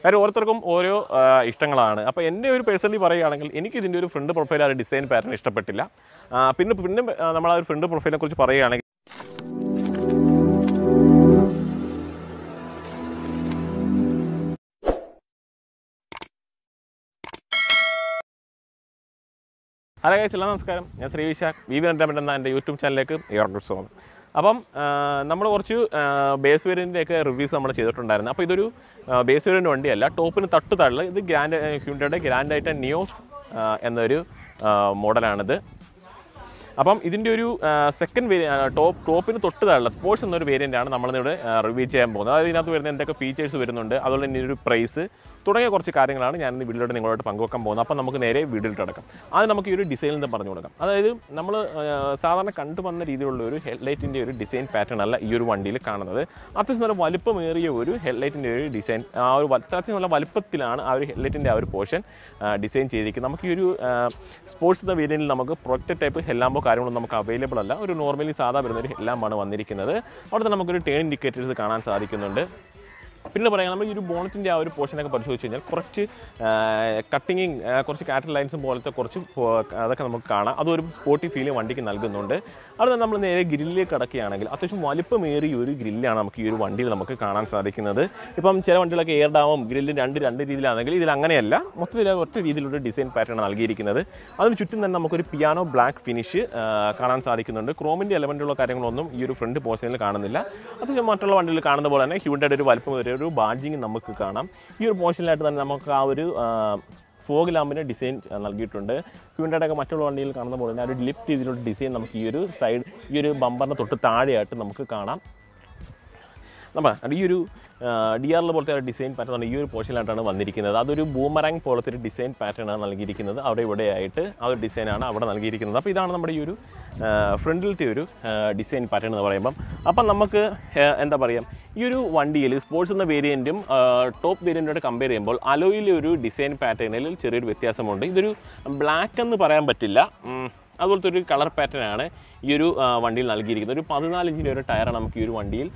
കാര്യം ഓരോരുത്തർക്കും ഓരോ ഇഷ്ടങ്ങളാണ്. അപ്പോൾ എൻ്റെ ഒരു പേഴ്സണലി പറയുകയാണെങ്കിൽ എനിക്ക് ഇതിൻ്റെ ഒരു ഫ്രണ്ട് പ്രൊഫൈൽ ആ ഒരു ഡിസൈൻ പാറ്റേൺ ഇഷ്ടപ്പെട്ടില്ല. പിന്നെ നമ്മൾ ആ ഒരു ഫ്രണ്ട് പ്രൊഫൈലിനെ കുറിച്ച് പറയുകയാണെങ്കിൽ ഹലോ ഗൈസ്, എല്ലാം നമസ്കാരം. ഞാൻ ശ്രീ വിശാഖ് വിവി എന്ന എൻ്റെ യൂട്യൂബ് ചാനലിലേക്ക് ഏവർക്കും സ്വാഗതം. അപ്പം നമ്മൾ കുറച്ച് ബേസ് വേരിയൻ്റെയൊക്കെ റിവ്യൂസ് നമ്മൾ ചെയ്തിട്ടുണ്ടായിരുന്നു. അപ്പോൾ ഇതൊരു ബേസ് വേരിയൻ്റ് വണ്ടിയല്ല, ടോപ്പിന് തൊട്ട് താഴെ ഇത് ഹ്യുണ്ടായുടെ ഗ്രാൻഡ് i10 നിയോസ് എന്നൊരു മോഡലാണിത്. അപ്പം ഇതിൻ്റെ ഒരു സെക്കൻഡ് ടോപ്പിന് തൊട്ട് താഴെ സ്പോർട്സ് എന്നൊരു വേരിയൻ്റാണ് നമ്മളിവിടെ റിവ്യൂ ചെയ്യാൻ പോകുന്നത്. അതായത് ഇതിനകത്ത് വരുന്ന എന്തൊക്കെ ഫീച്ചേഴ്സ് വരുന്നുണ്ട്, അതുപോലെ തന്നെ ഒരു പ്രൈസ് തുടങ്ങിയ കുറച്ച് കാര്യങ്ങളാണ് ഞാൻ ഇന്ന് വീഡിയോയിട്ട് നിങ്ങളോട് പങ്കുവെക്കാൻ പോകുന്നത്. അപ്പം നമുക്ക് നേരെ വീഡിയോയിലോട്ട് അടക്കാം. അത് നമുക്ക് ഈ ഒരു ഡിസൈനിൽ നിന്ന് പറഞ്ഞു കൊടുക്കാം. അതായത് നമ്മൾ സാധാരണ കണ്ടുവന്ന രീതിയിലുള്ള ഒരു ഹെഡ്ലൈറ്റിൻ്റെ ഒരു ഡിസൈൻ പാറ്റേൺ അല്ല ഈ ഒരു വണ്ടിയിൽ കാണുന്നത്. അത്യാവശ്യം നല്ല വലുപ്പമേറിയ ഒരു ഹെഡ്ലൈറ്റിൻ്റെ ഒരു ഡിസൈൻ, അത്യാവശ്യം നല്ല വലുപ്പത്തിലാണ് ആ ഒരു ഹെഡ്ലൈറ്റിൻ്റെ ആ ഒരു പോർഷൻ ഡിസൈൻ ചെയ്തിരിക്കുന്നത്. നമുക്ക് ഈ ഒരു സ്പോർട്സ് എന്ന വേരിയൻറ്റിൽ നമുക്ക് പ്രൊട്ടക്റ്റ് ടൈപ്പ് ഹെല്ലാമ്പോ കാര്യങ്ങളൊന്നും നമുക്ക് അവൈലബിൾ അല്ല. ഒരു നോർമലി സാധാ വരുന്നൊരു ഹെല്ലാമ്പാണ് വന്നിരിക്കുന്നത്. അവിടെ തന്നെ നമുക്കൊരു ടേൺ ഇൻഡിക്കേറ്റേഴ്സ് കാണാൻ സാധിക്കുന്നുണ്ട്. പിന്നെ പറയാം, നമ്മൾ ഈ ഒരു ബോണറ്റിൻ്റെ ആ ഒരു പോർഷനൊക്കെ പരിശോധിച്ച് കഴിഞ്ഞാൽ കുറച്ച് കട്ടിങ്ങിങ്, കുറച്ച് കാറ്റൽ ലൈൻസും പോലത്തെ കുറച്ച് അതൊക്കെ നമുക്ക് കാണാം. അതൊരു സ്പോർട്ടി ഫീൽ വണ്ടിക്ക് നൽകുന്നുണ്ട്. അവിടെ നിന്ന് നമ്മൾ നേരെ ഗ്രില്ലിലേക്ക് കടക്കുകയാണെങ്കിൽ അത്യാവശ്യം വലിപ്പമേറിയ ഒരു ഗ്രില്ലാണ് നമുക്ക് ഈ ഒരു വണ്ടിയിൽ നമുക്ക് കാണാൻ സാധിക്കുന്നത്. ഇപ്പം ചില വണ്ടികളൊക്കെ എയർ ഡാമും ഗ്രില്ലും രണ്ട് രീതിയിലാണെങ്കിൽ ഇതിൽ അങ്ങനെയല്ല, മൊത്തത്തിൽ ഒറ്റ രീതിയിലുള്ള ഡിസൈൻ പാറ്റേൺ നൽകിയിരിക്കുന്നത്. അതിന് ചുറ്റും തന്നെ നമുക്കൊരു പിയാനോ ബ്ലാക്ക് ഫിനിഷ് കാണാൻ സാധിക്കുന്നുണ്ട്. ക്രോമിൻ്റെ എലമെൻറ്റുള്ള കാര്യങ്ങളൊന്നും ഈ ഒരു ഫ്രണ്ട് പോർഷനിൽ കാണുന്നില്ല. അത്യാവശ്യം മറ്റുള്ള വണ്ടിയിൽ കാണുന്ന പോലെ തന്നെ ഹ്യുണ്ടായുടെ ഒരു വലിപ്പമേറിയ ഒരു ബാഡ്ജിങ് നമുക്ക് കാണാം. ഈ ഒരു പോർഷനിലായിട്ട് തന്നെ നമുക്ക് ആ ഒരു ഫോഗ് ലാമ്പിൻ്റെ ഡിസൈൻ നൽകിയിട്ടുണ്ട്. ഹ്യുണ്ടായുടെ മറ്റുള്ള വണ്ടിയിൽ കാണുന്ന പോലെ തന്നെ ഒരു ലിഫ്റ്റ് രീതിയിലുള്ള ഡിസൈൻ നമുക്ക് ഈ ഒരു സൈഡ്, ഈ ഒരു ബമ്പറിന് തൊട്ട് താഴെയായിട്ട് നമുക്ക് കാണാം. ഈ ഒരു DRL പോലത്തെ ഒരു ഡിസൈൻ പാറ്റേൺ ഈ ഒരു പോർഷനിലായിട്ടാണ് വന്നിരിക്കുന്നത്. അതൊരു ബൂമറാങ് പോലത്തെ ഒരു ഡിസൈൻ പാറ്റേണാണ് നൽകിയിരിക്കുന്നത്. അവിടെ ഇവിടെയായിട്ട് ആ ഒരു ഡിസൈനാണ് അവിടെ നൽകിയിരിക്കുന്നത്. അപ്പോൾ ഇതാണ് നമ്മുടെ ഈ ഒരു ഫ്രണ്ടിലത്തെ ഒരു ഡിസൈൻ പാറ്റേൺ എന്ന് പറയുമ്പം. അപ്പം നമുക്ക് എന്താ പറയുക, ഈ ഒരു വണ്ടിയിൽ സ്പോർട്സ് എന്ന വേരിയൻറ്റും ടോപ്പ് വേരിയൻറ്റോട് കമ്പയർ ചെയ്യുമ്പോൾ അലോയിലെ ഒരു ഡിസൈൻ പാറ്റേണിൽ ചെറിയൊരു വ്യത്യാസമുണ്ട്. ഇതൊരു ബ്ലാക്ക് എന്ന് പറയാൻ പറ്റില്ല, അതുപോലത്തെ ഒരു കളർ പാറ്റേണാണ് ഈ ഒരു വണ്ടിയിൽ നൽകിയിരിക്കുന്നത്. ഒരു 14 ഇഞ്ചിൻ്റെ ഒരു ടയറാണ് നമുക്ക് ഈ ഒരു വണ്ടിയിൽ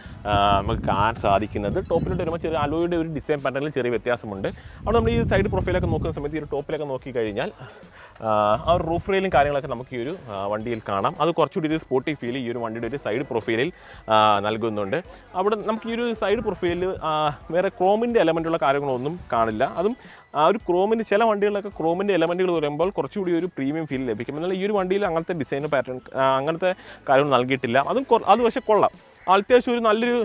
നമുക്ക് കാണാൻ സാധിക്കുന്നത്. ടോപ്പിലോട്ട് വരുമ്പോൾ ചെറിയ അലോയുടെ ഒരു ഡിസൈൻ പാറ്റേണിൽ ചെറിയ വ്യത്യാസമുണ്ട്. അവിടെ നമ്മൾ ഈ സൈഡ് പ്രൊഫൈലൊക്കെ നോക്കുന്ന സമയത്ത് ഈ ഒരു ടോപ്പിലൊക്കെ നോക്കിക്കഴിഞ്ഞാൽ ആ ഒരു റൂഫ് റെയിലും കാര്യങ്ങളൊക്കെ നമുക്ക് ഈ ഒരു വണ്ടിയിൽ കാണാം. അത് കുറച്ചുകൂടി ഒരു സ്പോർട്ടി ഫീൽ ഈ ഒരു വണ്ടിയുടെ ഒരു സൈഡ് പ്രൊഫൈലിൽ നൽകുന്നുണ്ട്. അവിടെ നമുക്ക് ഈ ഒരു സൈഡ് പ്രൊഫൈലിൽ വേറെ ക്രോമിൻ്റെ എലമെൻറ്റുള്ള കാര്യങ്ങളൊന്നും കാണില്ല. അതും ആ ഒരു ക്രോമിൻ്റെ ചില വണ്ടികളിലൊക്കെ ക്രോമിൻ്റെ എലമെൻറ്റുകൾ വരുമ്പോൾ കുറച്ചുകൂടി ഒരു പ്രീമിയം ഫീൽ ലഭിക്കും. എന്നാൽ ഈ ഒരു വണ്ടിയിൽ അങ്ങനത്തെ ഡിസൈൻ പാറ്റേൺ അങ്ങനത്തെ കാര്യങ്ങൾ നൽകിയിട്ടില്ല. അത് പക്ഷേ കൊള്ളാം, അത്യാവശ്യം ഒരു നല്ലൊരു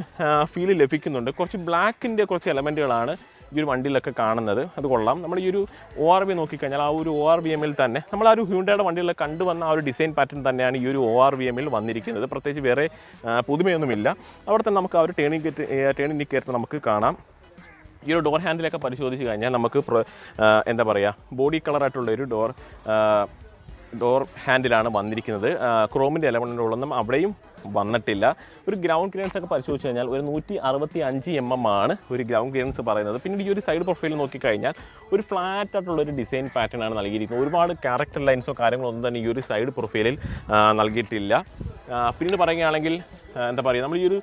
ഫീൽ ലഭിക്കുന്നുണ്ട്. കുറച്ച് ബ്ലാക്കിൻ്റെ കുറച്ച് എലമെൻറ്റുകളാണ് ഈ ഒരു വണ്ടിയിലൊക്കെ കാണുന്നത്. അത് കൊള്ളാം. നമ്മൾ ഈ ഒരു ORV നോക്കിക്കഴിഞ്ഞാൽ ആ ഒരു ORVMൽ തന്നെ നമ്മൾ ആ ഒരു ഹ്യുണ്ടായുടെ വണ്ടികളിൽ കണ്ടുവന്ന ആ ഒരു ഡിസൈൻ പാറ്റേൺ തന്നെയാണ് ഈ ഒരു ORVMൽ വന്നിരിക്കുന്നത്. പ്രത്യേകിച്ച് വേറെ പുതുമയൊന്നുമില്ല. അവിടെ തന്നെ നമുക്ക് ആ ഒരു ടേൺ ഇൻഡിക്കേറ്റർ നമുക്ക് കാണാം. ഈ ഒരു ഡോർ ഹാൻഡിലൊക്കെ പരിശോധിച്ച് കഴിഞ്ഞാൽ നമുക്ക് എന്താ പറയുക, ബോഡി കളറായിട്ടുള്ളൊരു ഡോർ ഹാൻഡിലാണ് വന്നിരിക്കുന്നത്. ക്രോമിൻ്റെ എലമെൻറ്റുകളൊന്നും അവിടെയും വന്നിട്ടില്ല. ഒരു ഗ്രൗണ്ട് ക്ലിയറൻസ് ഒക്കെ പരിശോധിച്ച് കഴിഞ്ഞാൽ ഒരു 165 mm ആണ് ഒരു ഗ്രൗണ്ട് ക്ലിയറൻസ് പറയുന്നത്. പിന്നീട് ഈ ഒരു സൈഡ് പ്രൊഫൈൽ നോക്കിക്കഴിഞ്ഞാൽ ഒരു ഫ്ലാറ്റ് ആയിട്ടുള്ളൊരു ഡിസൈൻ പാറ്റേൺ ആണ് നൽകിയിരിക്കുന്നത്. ഒരുപാട് ക്യാരക്ടർ ലൈൻസോ കാര്യങ്ങളോ ഒന്നും തന്നെ ഈ ഒരു സൈഡ് പ്രൊഫൈലിൽ നൽകിയിട്ടില്ല. പിന്നീട് പറയുകയാണെങ്കിൽ എന്താ പറയുക, നമ്മൾ ഈ ഒരു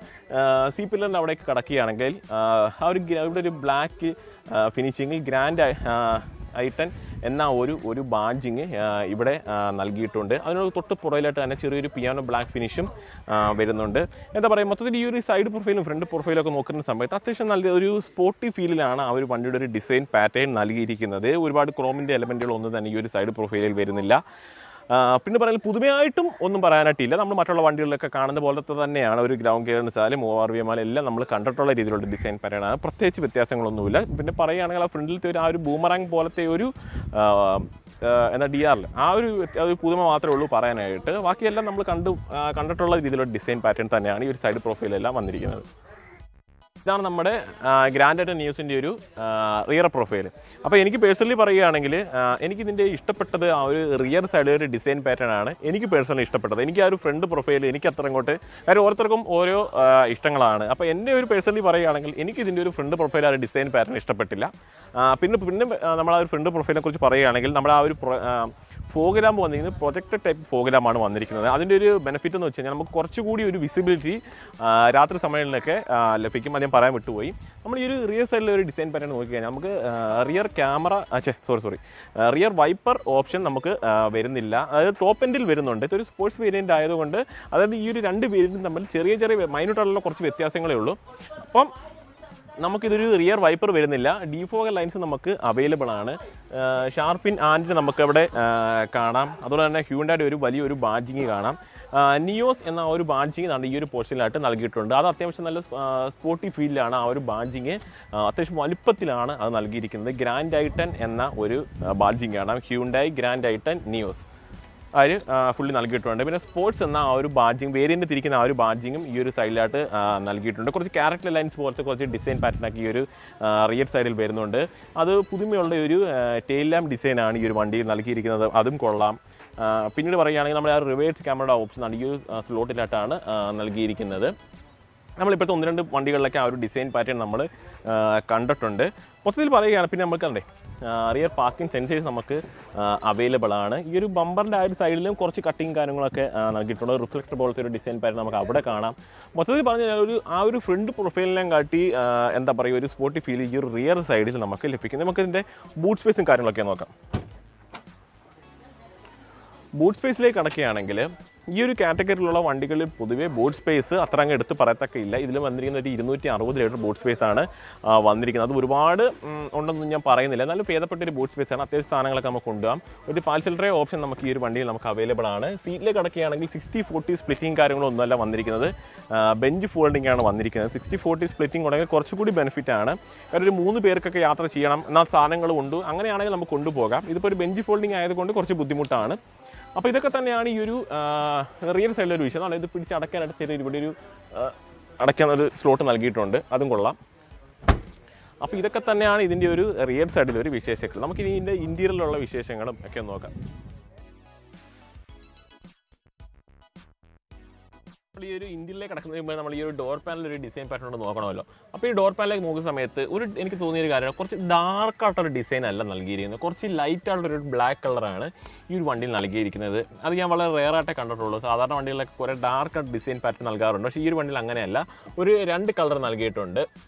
സി പില്ലറിൻ്റെ അവിടേക്ക് കടക്കുകയാണെങ്കിൽ ആ ഒരു ഇവിടെ ഒരു ബ്ലാക്ക് ഫിനിഷിങ്ങിൽ ഗ്രാൻഡ് i10 എന്ന ഒരു ബാഡ്ജിങ് ഇവിടെ നൽകിയിട്ടുണ്ട്. അതിനോട് തൊട്ട് പുറയിലായിട്ട് തന്നെ ചെറിയൊരു പിയാനോ ബ്ലാക്ക് ഫിനിഷും വരുന്നുണ്ട്. എന്താ പറയുക, മൊത്തത്തിൽ ഈ ഒരു സൈഡ് പ്രൊഫൈലും ഫ്രണ്ട് പ്രൊഫൈലൊക്കെ നോക്കുന്ന സമയത്ത് അത്യാവശ്യം നല്ല ഒരു സ്പോർട്ടി ഫീലിലാണ് ആ ഒരു വണ്ടിയുടെ ഒരു ഡിസൈൻ പാറ്റേൺ നൽകിയിരിക്കുന്നത്. ഒരുപാട് ക്രോമിൻ്റെ എലമെൻറ്റുകളൊന്നും തന്നെ ഈ ഒരു സൈഡ് പ്രൊഫൈലിൽ വരുന്നില്ല. പിന്നെ പറയുന്നത് പുതുമയായിട്ടും ഒന്നും പറയാനായിട്ടില്ല. നമ്മൾ മറ്റുള്ള വണ്ടികളിലൊക്കെ കാണുന്ന പോലത്തെ തന്നെയാണ്. ഒരു ഗ്രൗണ്ട് ക്ലിയറൻസ് ആയാലും ORVM എല്ലാം നമ്മൾ കണ്ടിട്ടുള്ള രീതിയിലുള്ള ഡിസൈൻ പാറ്റേണാണ്. പ്രത്യേകിച്ച് വ്യത്യാസങ്ങളൊന്നുമില്ല. പിന്നെ പറയുകയാണെങ്കിൽ ആ ഫ്രണ്ടിലത്തെ ആ ഒരു ബൂമറാങ് പോലത്തെ ഒരു DRL ആ ഒരു പുതുമ മാത്രമേ ഉള്ളൂ പറയാനായിട്ട്. ബാക്കിയെല്ലാം നമ്മൾ കണ്ടിട്ടുള്ള രീതിയിലുള്ള ഡിസൈൻ പാറ്റേൺ തന്നെയാണ് ഈ ഒരു സൈഡ് പ്രൊഫൈലെല്ലാം വന്നിരിക്കുന്നത്. ഇതാണ് നമ്മുടെ ഗ്രാൻഡ് i10 നിയോസിൻ്റെ ഒരു റിയർ പ്രൊഫൈൽ. അപ്പോൾ എനിക്ക് പേഴ്സണലി പറയുകയാണെങ്കിൽ എനിക്കിതിൻ്റെ ഇഷ്ടപ്പെട്ടത് ആ ഒരു റിയർ സൈഡ് ഒരു ഡിസൈൻ പാറ്റേൺ ആണ് എനിക്ക് പേഴ്സണലി ഇഷ്ടപ്പെട്ടത്. എനിക്ക് ആ ഒരു ഫ്രണ്ട് പ്രൊഫൈൽ എനിക്ക് അത്ര അങ്ങോട്ട്, കാര്യം ഓരോരുത്തർക്കും ഓരോ ഇഷ്ടങ്ങളാണ്. അപ്പോൾ എൻ്റെ ഒരു പേഴ്സണലി പറയുകയാണെങ്കിൽ എനിക്കിതിൻ്റെ ഒരു ഫ്രണ്ട് പ്രൊഫൈൽ ആ ഒരു ഡിസൈൻ പാറ്റേൺ ഇഷ്ടപ്പെട്ടില്ല. പിന്നെ നമ്മൾ ആ ഒരു ഫ്രണ്ട് പ്രൊഫൈലിനെ കുറിച്ച് പറയുകയാണെങ്കിൽ നമ്മുടെ ആ ഒരു ഫോഗ് ലാമ്പ് വന്നിരിക്കുന്നത് പ്രൊജക്റ്റഡ് ടൈപ്പ് ഫോഗ് ലാമ്പാണ് വന്നിരിക്കുന്നത്. അതിൻ്റെ ഒരു ബെനിഫിറ്റ് എന്ന് വെച്ച് കഴിഞ്ഞാൽ നമുക്ക് കുറച്ചുകൂടി ഒരു വിസിബിലിറ്റി രാത്രി സമയങ്ങളിലൊക്കെ ലഭിക്കും. അത് ഞാൻ പറയാൻ വിട്ടുപോയി. നമ്മൾ ഈ ഒരു റിയർ സൈഡിലെ ഒരു ഡിസൈൻ പാറ്റേൺ നോക്കിക്കഴിഞ്ഞാൽ നമുക്ക് rear camera rear wiper option നമുക്ക് വരുന്നില്ല. അതായത് ടോപ്പ് എൻഡിൽ വരുന്നുണ്ട്. ഇതൊരു സ്പോർട്സ് വേരിയൻ്റ് ആയതുകൊണ്ട് അതായത് ഈ ഒരു രണ്ട് വേരിയൻറ്റും തമ്മിൽ ചെറിയ മൈന്യൂട്ടായിട്ടുള്ള കുറച്ച് വ്യത്യാസങ്ങളേ ഉള്ളൂ. അപ്പം നമുക്കിതൊരു റിയർ വൈപ്പർ വരുന്നില്ല. ഡിഫോഗർ ലൈൻസ് നമുക്ക് അവൈലബിൾ ആണ്. ഷാർപ്പിൻ ആൻഡ് നമുക്ക് അവിടെ കാണാം. അതുപോലെ തന്നെ ഹ്യൂണ്ടായുടെ ഒരു വലിയൊരു ബാഡ്ജിങ് കാണാം. നിയോസ് എന്ന ഒരു ബാഡ്ജിങ് ഈ ഒരു പോർഷനിലായിട്ട് നൽകിയിട്ടുണ്ട്. അത് അത്യാവശ്യം നല്ല സ്പോർട്ടി ഫീലിലാണ്. ആ ഒരു ബാഡ്ജിങ് അത്യാവശ്യം വലുപ്പത്തിലാണ് അത് നൽകിയിരിക്കുന്നത്. ഗ്രാൻഡ് i10 എന്ന ഒരു ബാഡ്ജിങ് കാണാം. ഹ്യൂണ്ടായി ഗ്രാൻഡ് i10 നിയോസ് അതിൽ ഫുള്ളി നൽകിയിട്ടുണ്ട്. പിന്നെ സ്പോർട്സ് എന്ന ആ ഒരു ബാഡ്ജിങ് വേരിയൻ്റ് തിരിക്കുന്ന ആ ഒരു ബാഡ്ജിങ്ങും ഈ ഒരു സൈഡിലായിട്ട് നൽകിയിട്ടുണ്ട്. കുറച്ച് ക്യാരക്ടർ ലൈൻസ് പോലത്തെ കുറച്ച് ഡിസൈൻ പാറ്റേണൊക്കെ ഈ ഒരു റിയർ സൈഡിൽ വരുന്നുണ്ട്. അത് പുതുമയുള്ള ഒരു ടെയിൽ ലാമ്പ് ഡിസൈനാണ് ഈ ഒരു വണ്ടിയിൽ നൽകിയിരിക്കുന്നത്. അതും കൊള്ളാം. പിന്നീട് പറയുകയാണെങ്കിൽ നമ്മുടെ ആ റിവേഴ്സ് ക്യാമറയുടെ ഓപ്ഷൻ ഈ ഒരു സ്ലോട്ടിലായിട്ടാണ് നൽകിയിരിക്കുന്നത്. നമ്മളിപ്പോഴത്തെ 1-2 വണ്ടികളിലൊക്കെ ആ ഒരു ഡിസൈൻ പാറ്റേൺ നമ്മൾ കണ്ടിട്ടുണ്ട്. മൊത്തത്തിൽ പറയുകയാണ്. പിന്നെ നമുക്ക് കണ്ടേ റിയർ പാർക്കിംഗ് സെൻസേഴ്സ് നമുക്ക് അവൈലബിൾ ആണ്. ഈ ഒരു ബമ്പറിൻ്റെ ആ ഒരു സൈഡിലും കുറച്ച് കട്ടിങ് കാര്യങ്ങളൊക്കെ നൽകിയിട്ടുണ്ട്. റിഫ്ലക്ടർ പോലത്തെ ഒരു ഡിസൈൻ പാറ്റേൺ നമുക്ക് അവിടെ കാണാം. മൊത്തത്തിൽ പറഞ്ഞാൽ ആ ഒരു ഫ്രണ്ട് പ്രൊഫൈലിനെ കാട്ടി എന്താ പറയുക ഒരു സ്പോർട്ടി ഫീൽ ഈ ഒരു റിയർ സൈഡിൽ നമുക്ക് ലഭിക്കുന്നത്. നമുക്ക് ഇതിൻ്റെ ബൂട്ട് സ്പേസും കാര്യങ്ങളൊക്കെ നോക്കാം. ബൂട്ട് സ്പേസിലേക്ക് കടക്കുകയാണെങ്കിൽ ഈ ഒരു കാറ്റഗറിയിലുള്ള വണ്ടികളിൽ പൊതുവേ ബൂട്ട് സ്പേസ് അത്ര അങ്ങ് എടുത്ത് പറയത്തക്കയില്ല. ഇതിൽ വന്നിരിക്കുന്ന ഒരു 260 ലിറ്റർ ബൂട്ട് സ്പേസ് ആണ് വന്നിരിക്കുന്നത്. അത് ഒരുപാട് ഉണ്ടെന്ന് ഞാൻ പറയുന്നില്ല. എന്നാലും ഭേദപ്പെട്ട ഒരു ബൂട്ട് സ്പേസ് ആണ്. അത്യാവശ്യം സാധനങ്ങളൊക്കെ നമുക്ക് കൊണ്ടുപോകാം. ഒരു പാർസൽ ട്രേ ഓപ്ഷൻ നമുക്ക് ഈ ഒരു വണ്ടിയിൽ നമുക്ക് അവൈലബിൾ ആണ്. സീറ്റിലേക്ക് കടക്കുകയാണെങ്കിൽ 60-40 സ്പ്ലിറ്റിംഗ് കാര്യങ്ങളൊന്നുമല്ല വന്നിരിക്കുന്നത്. ബെഞ്ച് ഫോൾഡിംഗ് ആണ് വന്നിരിക്കുന്നത്. 60-40 സ്പ്ലിറ്റിംഗ് ഉണ്ടെങ്കിൽ കുറച്ചുകൂടി ബെനിഫിറ്റ് ആണ്. കാരണം ഒരു 3 പേർക്കൊക്കെ യാത്ര ചെയ്യണം എന്നാൽ സാധനങ്ങൾ ഉണ്ട്. അങ്ങനെയാണെങ്കിൽ നമുക്ക് കൊണ്ടുപോകാം. ഇതിപ്പോൾ ഒരു ബെഞ്ച് ഫോൾഡിംഗ് ആയതുകൊണ്ട് കുറച്ച് ബുദ്ധിമുട്ടാണ്. അപ്പോൾ ഇതൊക്കെ തന്നെയാണ് ഈ ഒരു റിയർ സൈഡിലൊരു വിഷയം. അതായത് ഇത് പിടിച്ചടക്കാനായിട്ട് ചെറിയ ഇവിടെ ഒരു അടയ്ക്കാനൊരു സ്ലോട്ട് നൽകിയിട്ടുണ്ട്. അതും കൊള്ളാം. അപ്പോൾ ഇതൊക്കെ തന്നെയാണ് ഇതിൻ്റെ ഒരു റിയർ സൈഡിലൊരു വിശേഷങ്ങൾ. നമുക്ക് ഇതിൻ്റെ ഇൻറ്റീരിയറിലുള്ള വിശേഷങ്ങളും ഒക്കെ നോക്കാം. ഈ ഒരു ഇന്ത്യയിലേക്ക് കിടക്കുന്ന കഴിയുമ്പോൾ നമ്മൾ ഈ ഒരു ഡോർ പാനൽ ഒരു ഡിസൈൻ പാറ്റേൺ നോക്കണമല്ലോ. അപ്പോൾ ഈ ഡോർ പാനലിലേക്ക് നോക്കുന്ന സമയത്ത് എനിക്ക് തോന്നിയൊരു കാര്യമാണ് കുറച്ച് ഡാർക്കായിട്ടൊരു ഡിസൈൻ അല്ല നൽകിയിരിക്കുന്നത്. കുറച്ച് ലൈറ്റായിട്ടൊരു ബ്ലാക്ക് കളറാണ് ഈ ഒരു വണ്ടിയിൽ നൽകിയിരിക്കുന്നത്. അത് ഞാൻ വളരെ റെയറായിട്ടേ കണ്ടിട്ടുള്ളൂ. സാധാരണ വണ്ടികളിലൊക്കെ കുറേ ഡാർക്കായിട്ട് ഡിസൈൻ പാറ്റേൺ നൽകാറുണ്ട്. പക്ഷേ ഈ ഒരു വണ്ടിയിൽ അങ്ങനെയല്ല. ഒരു 2 കളർ നൽകിയിട്ടുണ്ട്.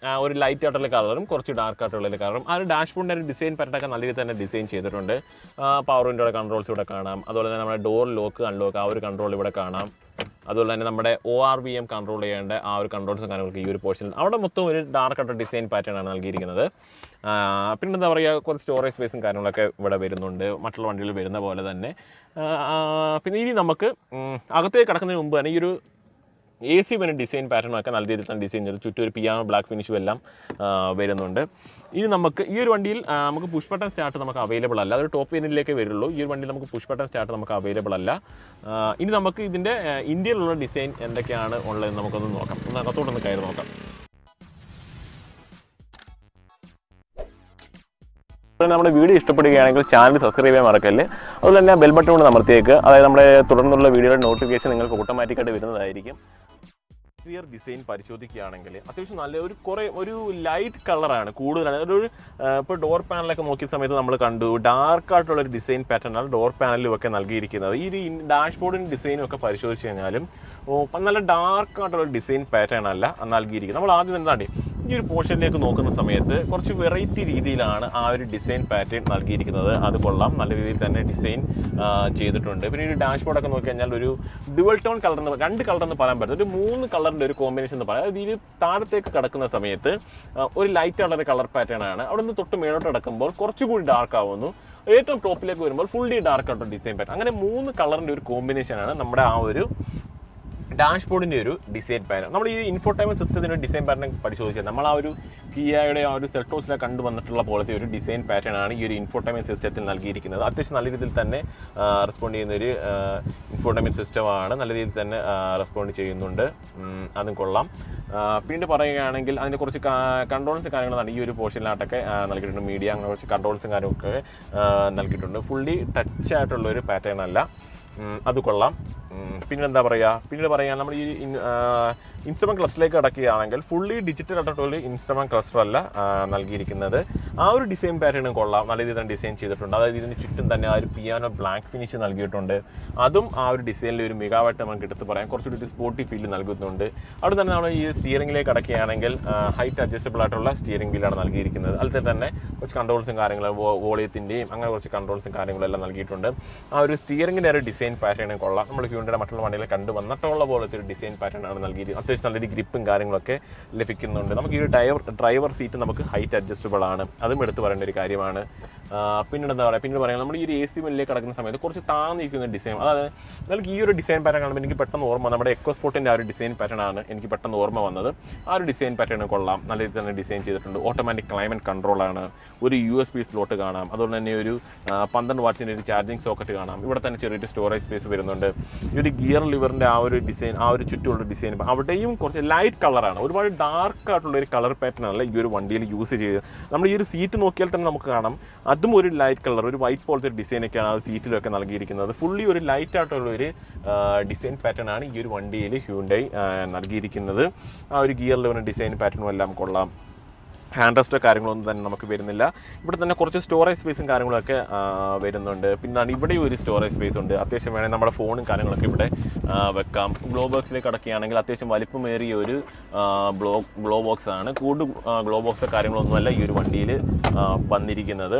ഒരു ലൈറ്റ് ആയിട്ടുള്ള കളറും കുറച്ച് ഡാർക്കായിട്ടുള്ള കളറും. ആ ഒരു ഡാഷ്ബോർഡിൻ്റെ ഒരു ഡിസൈൻ പാറ്റേണൊക്കെ നല്ല രീതിയിൽ തന്നെ ഡിസൈൻ ചെയ്തിട്ടുണ്ട്. പവർ വിൻഡോയുടെ കൺട്രോൾസ് ഇവിടെ കാണാം. അതുപോലെ തന്നെ നമ്മുടെ ഡോർ ലോക്ക് അൺലോക്ക് ആ ഒരു കൺട്രോൾ ഇവിടെ കാണാം. അതുപോലെ തന്നെ നമ്മുടെ ORVM കൺട്രോൾ ചെയ്യേണ്ട ആ ഒരു കൺട്രോൾസും കാര്യങ്ങളൊക്കെ ഈ ഒരു പോർഷനിൽ അവിടെ മൊത്തം ഒരു ഡാർക്കായിട്ട് ഡിസൈൻ പാറ്റേൺ ആണ് നൽകിയിരിക്കുന്നത്. പിന്നെ എന്താ പറയുക കുറച്ച് സ്റ്റോറേജ് സ്പേസും കാര്യങ്ങളൊക്കെ ഇവിടെ വരുന്നുണ്ട് മറ്റുള്ള വണ്ടികൾ വരുന്ന പോലെ തന്നെ. പിന്നെ ഇനി നമുക്ക് അകത്തേക്ക് കിടക്കുന്നതിന് മുമ്പ് തന്നെ ഈ ഒരു AC പിന്നെ ഡിസൈൻ പാറ്റേണൊക്കെ നല്ല രീതിയിൽ തന്നെ ഡിസൈൻ ചെയ്ത് ചുറ്റും ഒരു പിയാനോ ബ്ലാക്ക് ഫിനിഷും എല്ലാം വരുന്നുണ്ട്. ഇനി നമുക്ക് ഈ ഒരു വണ്ടിയിൽ നമുക്ക് പുഷ് ബട്ടൺ സ്റ്റാർട്ട് നമുക്ക് അവൈലബിൾ അല്ല. അതൊരു ടോപ്പ് വേരിയന്റിലേക്ക് വരുള്ളൂ. ഈ ഒരു വണ്ടിയിൽ നമുക്ക് പുഷ് ബട്ടൺ സ്റ്റാർട്ട് നമുക്ക് അവൈലബിൾ അല്ല. ഇനി നമുക്ക് ഇതിൻ്റെ ഇന്ത്യയിലുള്ള ഡിസൈൻ എന്തൊക്കെയാണ് ഉള്ളതെന്ന് നമുക്കൊന്ന് നോക്കാം. ഒന്ന് അകത്തോട്ടൊന്ന് കയറി നോക്കാം. നമ്മുടെ വീഡിയോ ഇഷ്ടപ്പെടുകയാണെങ്കിൽ ചാനൽ സബ്സ്ക്രൈബ് ചെയ്യാൻ മറക്കല്ലേ. അതുപോലെ തന്നെ ബെൽ ബട്ടൺ കൊണ്ട് അമർത്തിയേക്ക്. അതായത് നമ്മുടെ തുടർന്നുള്ള വീഡിയോയുടെ നോട്ടിഫിക്കേഷൻ നിങ്ങൾക്ക് ഓട്ടോമാറ്റിക്കായിട്ട് വരുന്നതായിരിക്കും. ഇന്റീരിയർ ഡിസൈൻ പരിശോധിക്കുകയാണെങ്കിൽ അത്യാവശ്യം നല്ല ഒരു ലൈറ്റ് കളറാണ് കൂടുതലാണ്. ഇപ്പോൾ ഡോർ പാനലൊക്കെ നോക്കിയ സമയത്ത് നമ്മൾ കണ്ടു ഡാർക്കായിട്ടുള്ളൊരു ഡിസൈൻ പാറ്റേണാണ് ഡോർ പാനലും ഒക്കെ നൽകിയിരിക്കുന്നത്. ഈ ഒരു ഡാഷ്ബോർഡിൻ്റെ ഡിസൈനും ഒക്കെ പരിശോധിച്ച് കഴിഞ്ഞാലും നല്ല ഡാർക്കായിട്ടുള്ള ഡിസൈൻ പാറ്റേൺ അല്ല നൽകിയിരിക്കുന്നത്. നമ്മൾ ആദ്യം എന്താണ് ഈ ഒരു പോർഷനിലേക്ക് നോക്കുന്ന സമയത്ത് കുറച്ച് വെറൈറ്റി രീതിയിലാണ് ആ ഒരു ഡിസൈൻ പാറ്റേൺ നൽകിയിരിക്കുന്നത്. അത് കൊള്ളാം. നല്ല രീതിയിൽ തന്നെ ഡിസൈൻ ചെയ്തിട്ടുണ്ട്. പിന്നെ ഒരു ഡാഷ്ബോർഡൊക്കെ നോക്കി കഴിഞ്ഞാൽ ഒരു ഡുവൽ ടോൺ കളർ എന്ന് 2 കളർ എന്ന് പറയാൻ പറ്റും. ഒരു 3 കളറിൻ്റെ ഒരു കോമ്പിനേഷൻ എന്ന് പറയാം. ഇതിൽ താഴത്തേക്ക് കിടക്കുന്ന സമയത്ത് ഒരു ലൈറ്റായിട്ടുള്ള കളർ പാറ്റേൺ ആണ്. അവിടെ നിന്ന് തൊട്ട് മേലോട്ട് കിടക്കുമ്പോൾ കുറച്ചുകൂടി ഡാർക്ക് ആവുന്നു. ഏറ്റവും ടോപ്പിലേക്ക് വരുമ്പോൾ ഫുള്ളി ഡാർക്കായിട്ടുള്ള ഡിസൈൻ പാറ്റേൺ. അങ്ങനെ 3 കളറിൻ്റെ ഒരു കോമ്പിനേഷനാണ് നമ്മുടെ ആ ഒരു ഡാഷ്ബോർഡിൻ്റെ ഒരു ഡിസൈൻ പാറ്റേൺ. നമ്മൾ ഈ ഇൻഫോർടൈൻമെൻറ്റ് സിസ്റ്റത്തിൻ്റെ ഡിസൈൻ പാറ്റേൺ പരിശോധിച്ചാൽ നമ്മൾ ആ ഒരു കിയയുടെ ആ ഒരു സെൽട്ടോസിലെ കണ്ടുവന്നിട്ടുള്ള പോലത്തെ ഒരു ഡിസൈൻ പാറ്റേൺ ആണ് ഈ ഒരു ഇൻഫോർടൈൻമെൻറ്റ് സിസ്റ്റത്തിൽ നൽകിയിരിക്കുന്നത്. അത്യാവശ്യം നല്ല രീതിയിൽ തന്നെ റെസ്പോണ്ട് ചെയ്യുന്നൊരു ഇൻഫോർടൈൻമെൻറ്റ് സിസ്റ്റമാണ്. നല്ല രീതിയിൽ തന്നെ റെസ്പോണ്ട് ചെയ്യുന്നുണ്ട്. അതും കൊള്ളാം. പിന്നീട് പറയുകയാണെങ്കിൽ അതിൻ്റെ കുറച്ച് കൺട്രോൾസ് കാര്യങ്ങളാണ് ഈ ഒരു പോർഷനിലായിട്ടൊക്കെ നൽകിയിട്ടുണ്ട്. മീഡിയ അങ്ങനെ കുറച്ച് കൺട്രോൾസും കാര്യങ്ങളൊക്കെ നൽകിയിട്ടുണ്ട്. ഫുള്ളി ടച്ച് ആയിട്ടുള്ളൊരു പാറ്റേൺ അല്ല. അത് കൊള്ളാം. പിന്നീട് എന്താ പറയുക, പിന്നീട് പറയാൻ നമ്മൾ ഈ ഇൻസ്ട്രുമെൻറ്റ് ക്ലസ്റ്ററിലേക്ക് കടക്കുകയാണെങ്കിൽ ഫുള്ളി ഡിജിറ്റൽ ആയിട്ടുള്ള ഇൻസ്ട്രുമെൻറ്റ് ക്ലസ്റ്റർ അല്ല നൽകിയിരിക്കുന്നത്. ആ ഒരു ഡിസൈൻ പാറ്റേണും കൊള്ളാം, നല്ല രീതിയിൽ ഡിസൈൻ ചെയ്തിട്ടുണ്ട്. അതായത് ഇതിന് ചുറ്റും തന്നെ ആ ഒരു പിയാനോ ബ്ലാക്ക് ഫിനിഷ് നൽകിയിട്ടുണ്ട്. അതും ആ ഒരു ഡിസൈനിൽ ഒരു മികവായിട്ട് നമുക്ക് എടുത്ത് പറയാം, കുറച്ചുകൂടി ഒരു സ്പോർട്ടി ഫീൽ നൽകുന്നുണ്ട്. അവിടെ തന്നെ നമ്മൾ ഈ സ്റ്റിയറിംഗിലേക്ക് കടക്കുകയാണെങ്കിൽ ഹൈറ്റ് അഡ്ജസ്റ്റബിൾ ആയിട്ടുള്ള സ്റ്റിയറിംഗ് വീലാണ് നൽകിയിരിക്കുന്നത്. അതിൽ തന്നെ കുറച്ച് കൺട്രോൾസും കാര്യങ്ങളും വോളിയത്തിൻ്റെയും അങ്ങനെ കുറച്ച് കൺട്രോൾസും കാര്യങ്ങളും എല്ലാം നൽകിയിട്ടുണ്ട്. ആ ഒരു സ്റ്റിയറിംഗിൻ്റെ ഒരു ഡിസൈൻ പാറ്റേണും കൊള്ളാം. നമ്മൾ ഹ്യൂണ്ടയുടെ മറ്റുള്ള വണ്ടികൾ കണ്ടു വന്നിട്ടുള്ള പോലത്തെ ഒരു ഡിസൈൻ പാറ്റേൺ ആണ് നൽകിയിരിക്കുന്നത്. അത്യാവശ്യം നല്ലൊരു ഗ്രിപ്പും കാര്യങ്ങളൊക്കെ ലഭിക്കുന്നുണ്ട്. നമുക്ക് ഈ ഒരു ഡ്രൈവർ സീറ്റ് നമുക്ക് ഹൈറ്റ് അഡ്ജസ്റ്റബിൾ ആണ്, അതും എടുത്ത് പറയേണ്ട ഒരു കാര്യമാണ്. പിന്നീട് എന്താ പറയുക, പിന്നീട് പറയുക നമ്മൾ ഈ ഒരു AC മുന്നിലേക്ക് കിടക്കുന്ന സമയത്ത് കുറച്ച് താന്നിരിക്കുന്ന ഡിസൈൻ, അതായത് നമുക്ക് ഈ ഒരു ഡിസൈൻ പാറ്റേൺ കാണുമ്പോൾ എനിക്ക് പെട്ടെന്ന് ഓർമ്മ നമ്മുടെ എക്കോസ്പോർട്ടിൻ്റെ ആ ഒരു ഡിസൈൻ പാറ്റേൺ ആണ് എനിക്ക് പെട്ടെന്ന് ഓർമ്മ വന്നത്. ആ ഒരു ഡിസൈൻ പാറ്റേൺ കൊള്ളാം, നല്ല രീതിയിൽ തന്നെ ഡിസൈൻ ചെയ്തിട്ടുണ്ട്. ഓട്ടോമാറ്റിക് ക്ലൈമറ്റ് കൺട്രോളാണ്, ഒരു USB സ്ലോട്ട് കാണാം, അതുപോലെ തന്നെ ഒരു 12 വാട്ട്സിൻ്റെ ഒരു ചാർജിങ് സോക്കറ്റ് കാണാം. ഇവിടെ തന്നെ ചെറിയൊരു സ്റ്റോറേജ് സ്പേസ് വരുന്നുണ്ട്. ഈ ഒരു ഗിയർ ലിവറിൻ്റെ ആ ഒരു ഡിസൈൻ, ആ ഒരു ചുറ്റുമുള്ള ഡിസൈൻ അവിടെയും കുറച്ച് ലൈറ്റ് കളറാണ്, ഒരുപാട് ഡാർക്ക് ആയിട്ടുള്ള ഒരു കളർ പാറ്റേൺ അല്ല ഈ ഒരു വണ്ടിയിൽ യൂസ് ചെയ്ത്. നമ്മൾ ഈ ഒരു സീറ്റ് നോക്കിയാൽ തന്നെ നമുക്ക് കാണാം അതും ഒരു ലൈറ്റ് കളർ, ഒരു വൈറ്റ് പോലത്തെ ഒരു ഡിസൈനൊക്കെയാണ് ആ സീറ്റിലൊക്കെ നൽകിയിരിക്കുന്നത്. ഫുള്ളി ഒരു ലൈറ്റ് ആയിട്ടുള്ള ഒരു ഡിസൈൻ പാറ്റേൺ ആണ് ഈ ഒരു വണ്ടിയിൽ ഹ്യൂണ്ടൈ നൽകിയിരിക്കുന്നത്. ആ ഒരു ഗിയർ ലിവറിൻ്റെ ഡിസൈൻ പാറ്റേണും എല്ലാം കൊള്ളാം. ഹാൻഡ് റെസ്റ്റോ കാര്യങ്ങളൊന്നും തന്നെ നമുക്ക് വരുന്നില്ല. ഇവിടെ തന്നെ കുറച്ച് സ്റ്റോറേജ് സ്പേസും കാര്യങ്ങളൊക്കെ വരുന്നുണ്ട്. പിന്നെ ഇവിടെ ഒരു സ്റ്റോറേജ് സ്പേസ് ഉണ്ട്, അത്യാവശ്യം വേണമെങ്കിൽ നമ്മുടെ ഫോണും കാര്യങ്ങളൊക്കെ ഇവിടെ വെക്കാം. ഗ്ലോ ബോക്സിലേക്ക് അടക്കുകയാണെങ്കിൽ അത്യാവശ്യം വലിപ്പമേറിയ ഒരു ഗ്ലോ ബോക്സ് ആണ്. കൂടുതൽ ഗ്ലോ ബോക്സോ കാര്യങ്ങളൊന്നുമല്ല ഈ ഒരു വണ്ടിയിൽ വന്നിരിക്കുന്നത്.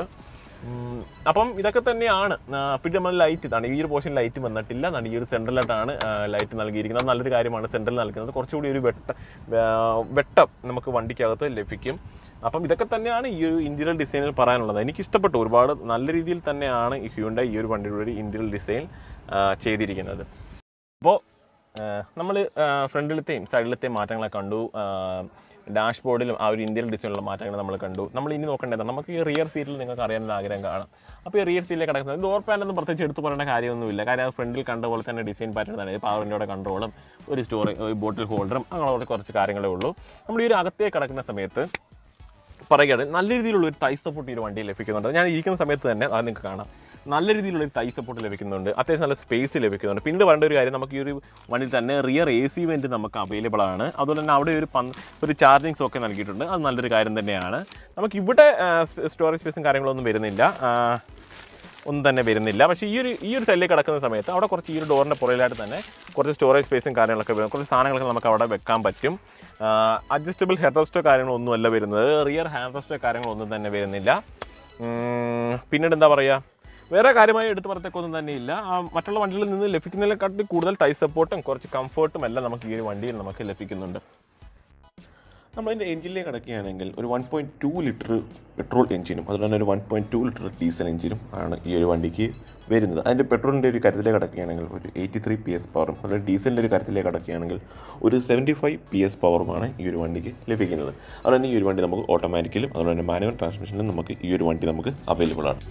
അപ്പം ഇതൊക്കെ തന്നെയാണ്. പിന്നെ നമ്മൾ ലൈറ്റ് ഇതാണ്, ഈ ഒരു പോർഷൻ ലൈറ്റ് വന്നിട്ടില്ല, ഈ ഒരു സെൻട്രലായിട്ടാണ് ലൈറ്റ് നൽകിയിരിക്കുന്നത്. നല്ലൊരു കാര്യമാണ് സെൻട്രൽ നൽകുന്നത്, കുറച്ചുകൂടി ഒരു വെട്ടം നമുക്ക് വണ്ടിക്കകത്ത് ലഭിക്കും. അപ്പം ഇതൊക്കെ തന്നെയാണ് ഈ ഒരു ഇൻറ്റീരിയർ ഡിസൈനിൽ പറയാനുള്ളത്. എനിക്കിഷ്ടപ്പെട്ടു, ഒരുപാട് നല്ല രീതിയിൽ തന്നെയാണ് ഈ ഹ്യൂണ്ടൈ ഈ ഒരു വണ്ടിയുടെ ഒരു ഇൻറ്റീരിയർ ഡിസൈൻ ചെയ്തിരിക്കുന്നത്. അപ്പോൾ നമ്മൾ ഫ്രണ്ടിലത്തെയും സൈഡിലത്തെയും മാറ്റങ്ങളൊക്കെ കണ്ടു, ഡാഷ്ബോർഡിലും ആ ഒരു ഇന്ത്യൻ ഡിസൈനിലുള്ള മാറ്റങ്ങൾ നമ്മൾ കണ്ടു. നമ്മൾ ഇനി നോക്കേണ്ടത് നമുക്ക് ഈ റിയർ സീറ്റിൽ നിങ്ങൾക്ക് അറിയാനുള്ള ആഗ്രഹം കാണാം. അപ്പോൾ ഈ റിയർ സീറ്റിലേക്ക് കിടക്കുന്നത് ഡോർ പാനൊന്നും പ്രത്യേകിച്ച് എടുത്ത് പറയേണ്ട കാര്യമൊന്നുമില്ല, കാര്യം അത് ഫ്രണ്ടിൽ കണ്ട പോലെ തന്നെ ഡിസൈൻ പാറ്റേൺ തന്നെ, പവർ വിൻഡോയുടെ കൺട്രോളും ഒരു ഒരു ബോട്ടിൽ ഹോൾഡറും അങ്ങനെയുള്ള കുറച്ച് കാര്യങ്ങളേ ഉള്ളൂ. നമ്മൾ ഈ ഒരു അകത്തേക്ക് കിടക്കുന്ന സമയത്ത് പറയുകയാണ് നല്ല രീതിയിലുള്ള ഒരു ടൈ സപ്പോർട്ട് ഈ ഒരു വണ്ടിയിൽ ലഭിക്കുന്നുണ്ട്. ഞാൻ ഇരിക്കുന്ന സമയത്ത് തന്നെ അത് നിങ്ങൾക്ക് കാണാം, നല്ല രീതിയിലുള്ള ഒരു ടൈ സപ്പോർട്ട് ലഭിക്കുന്നുണ്ട്, അത്യാവശ്യം നല്ല സ്പേസ് ലഭിക്കുന്നുണ്ട്. പിന്നീട് വേണ്ട ഒരു കാര്യം, നമുക്ക് ഈ ഒരു വണ്ടിയിൽ തന്നെ റിയർ AC വെൻറ്റ് നമുക്ക് അവൈലബിൾ ആണ്. അതുപോലെ തന്നെ അവിടെ ഒരു ചാർജിങ് സോക്കെ നൽകിയിട്ടുണ്ട്, അത് നല്ലൊരു കാര്യം തന്നെയാണ്. നമുക്ക് ഇവിടെ സ്റ്റോറേജ് സ്പേസും കാര്യങ്ങളൊന്നും വരുന്നില്ല, ഒന്നും തന്നെ വരുന്നില്ല. പക്ഷേ ഈ ഒരു സൈഡിലേക്ക് കിടക്കുന്ന സമയത്ത് അവിടെ കുറച്ച് ഈ ഒരു ഡോറിൻ്റെ പുറകിലായിട്ട് തന്നെ കുറച്ച് സ്റ്റോറേജ് സ്പേസും കാര്യങ്ങളൊക്കെ വരും, കുറച്ച് സാധനങ്ങളൊക്കെ നമുക്ക് അവിടെ വെക്കാൻ പറ്റും. അഡ്ജസ്റ്റബിൾ ഹെഡ് റെസ്റ്റോ കാര്യങ്ങളൊന്നുമല്ല വരുന്നത്, റിയർ ഹാൻഡ് റെസ്റ്റോ കാര്യങ്ങളൊന്നും തന്നെ വരുന്നില്ല. പിന്നീട് എന്താ പറയുക, വേറെ കാര്യമായി എടുത്ത് പറയത്തൊന്നും തന്നെ ഇല്ല. മറ്റുള്ള വണ്ടികളിൽ നിന്ന് ലഭിക്കുന്നതിനെക്കാട്ടി കൂടുതൽ ടൈ സപ്പോർട്ടും കുറച്ച് കംഫർട്ടും എല്ലാം നമുക്ക് ഈ ഒരു വണ്ടിയിൽ നമുക്ക് ലഭിക്കുന്നുണ്ട്. നമ്മളതിൻ്റെ എഞ്ചിനിലേക്ക് കിടക്കുകയാണെങ്കിൽ ഒരു 1.2 ലിറ്റർ പെട്രോൾ എഞ്ചിനും അതുപോലെ തന്നെ ഒരു 1.2 ലിറ്റർ ഡീസൽ എഞ്ചിനും ആണ് ഈ ഒരു വണ്ടിക്ക് വരുന്നത്. അതിൻ്റെ പെട്രോളിൻ്റെ ഒരു കാര്യത്തിലേക്ക് കിടക്കുകയാണെങ്കിൽ ഒരു 83 PS പവറും അതുപോലെ ഡീസലിൻ്റെ ഒരു കാര്യത്തിലേക്ക് കിടക്കുകയാണെങ്കിൽ ഒരു 75 PS പവറുമാണ് ഈ ഒരു വണ്ടിക്ക് ലഭിക്കുന്നത്. അതുപോലെ തന്നെ ഈ ഒരു വണ്ടി നമുക്ക് ഓട്ടോമാറ്റിക്കലും അതുപോലെ തന്നെ മാനുവൽ ട്രാൻസ്മിഷനിലും നമുക്ക് ഈ ഒരു വണ്ടി നമുക്ക് അവൈലബിൾ ആണ്.